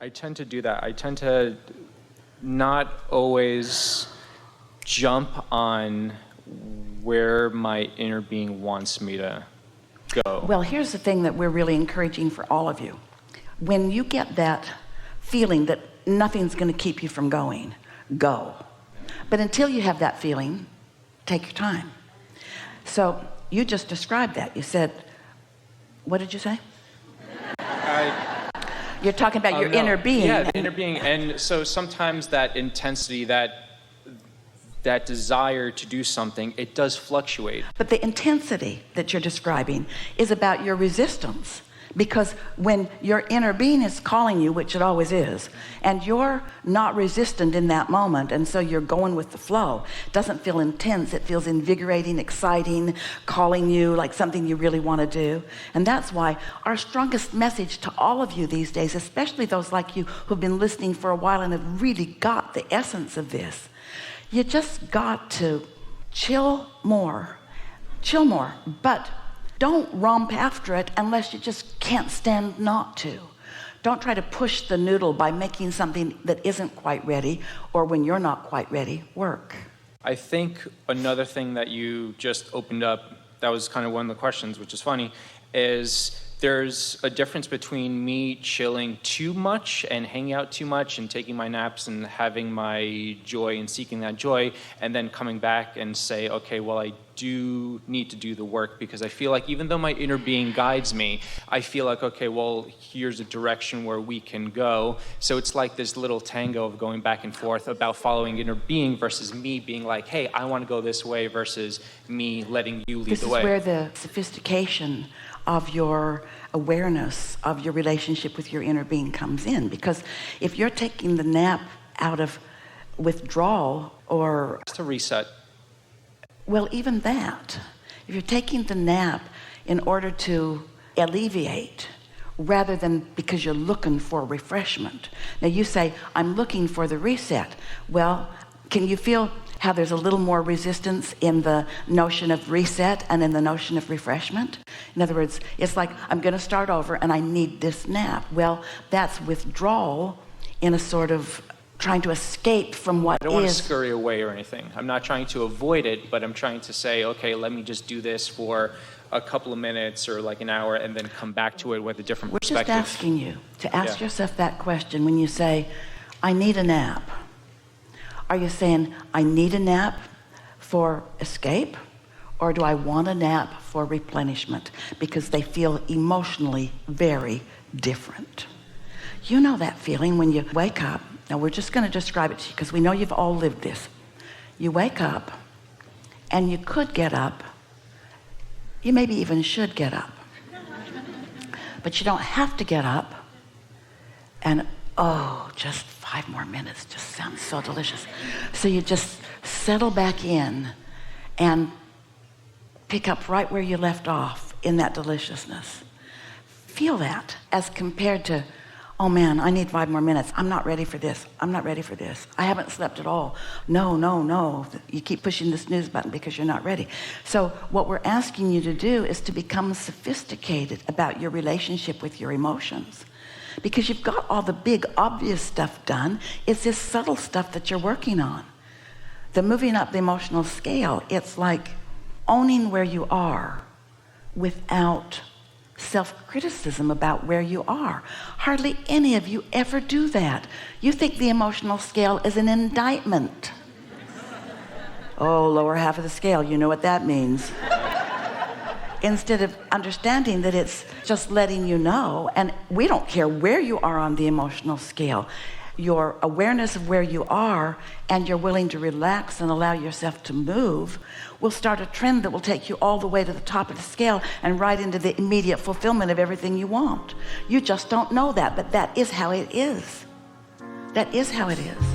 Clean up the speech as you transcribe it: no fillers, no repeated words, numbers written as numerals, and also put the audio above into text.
I tend to do that. I tend to not always jump on where my inner being wants me to go. Well, here's the thing that we're really encouraging for all of you. When you get that feeling that nothing's going to keep you from going, go. But until you have that feeling, take your time. So you just described that. You said, what did you say? You're talking about your inner being. Yeah, the inner being. And so sometimes that intensity, that desire to do something, it does fluctuate. But the intensity that you're describing is about your resistance. Because when your inner being is calling you, which it always is, and you're not resistant in that moment, and so you're going with the flow, it doesn't feel intense, it feels invigorating, exciting, calling you like something you really want to do. And that's why our strongest message to all of you these days, especially those like you who've been listening for a while and have really got the essence of this, you just got to chill more, but don't romp after it unless you just can't stand not to. Don't try to push the noodle by making something that isn't quite ready, or when you're not quite ready, work. I think another thing that you just opened up, that was kind of one of the questions, which is funny, is there's a difference between me chilling too much and hanging out too much and taking my naps and having my joy and seeking that joy, and then coming back and say, okay, well, I do need to do the work, because I feel like even though my inner being guides me, I feel like, okay, well, here's a direction where we can go. So it's like this little tango of going back and forth about following inner being versus me being like, hey, I want to go this way, versus me letting you lead the way. This is where the sophistication of your awareness of your relationship with your inner being comes in. Because if you're taking the nap out of withdrawal or... Just to reset. Well, even that. If you're taking the nap in order to alleviate, rather than because you're looking for refreshment. Now you say, I'm looking for the reset. Well, can you feel how there's a little more resistance in the notion of reset and in the notion of refreshment? In other words, it's like, I'm going to start over and I need this nap. Well, that's withdrawal in a sort of trying to escape from what is. I don't want to scurry away or anything. I'm not trying to avoid it, but I'm trying to say, okay, let me just do this for a couple of minutes or like an hour and then come back to it with a different perspective. We're just asking you to ask yourself that question when you say, I need a nap. Are you saying, I need a nap for escape? Or do I want a nap for replenishment? Because they feel emotionally very different. You know that feeling when you wake up. Now we're just going to describe it to you because we know you've all lived this. You wake up and you could get up. You maybe even should get up. But you don't have to get up. And just 5 more minutes just sounds so delicious. So you just settle back in and pick up right where you left off in that deliciousness. Feel that as compared to, oh man, I need 5 more minutes. I'm not ready for this. I'm not ready for this. I haven't slept at all. No. You keep pushing the snooze button because you're not ready. So what we're asking you to do is to become sophisticated about your relationship with your emotions. Because you've got all the big obvious stuff done. It's this subtle stuff that you're working on. The moving up the emotional scale, it's like owning where you are without self-criticism about where you are. Hardly any of you ever do that. You think the emotional scale is an indictment. Oh, lower half of the scale, you know what that means. Instead of understanding that it's just letting you know, and we don't care where you are on the emotional scale, your awareness of where you are and you're willing to relax and allow yourself to move will start a trend that will take you all the way to the top of the scale and right into the immediate fulfillment of everything you want. You just don't know that, but that is how it is. That is how it is.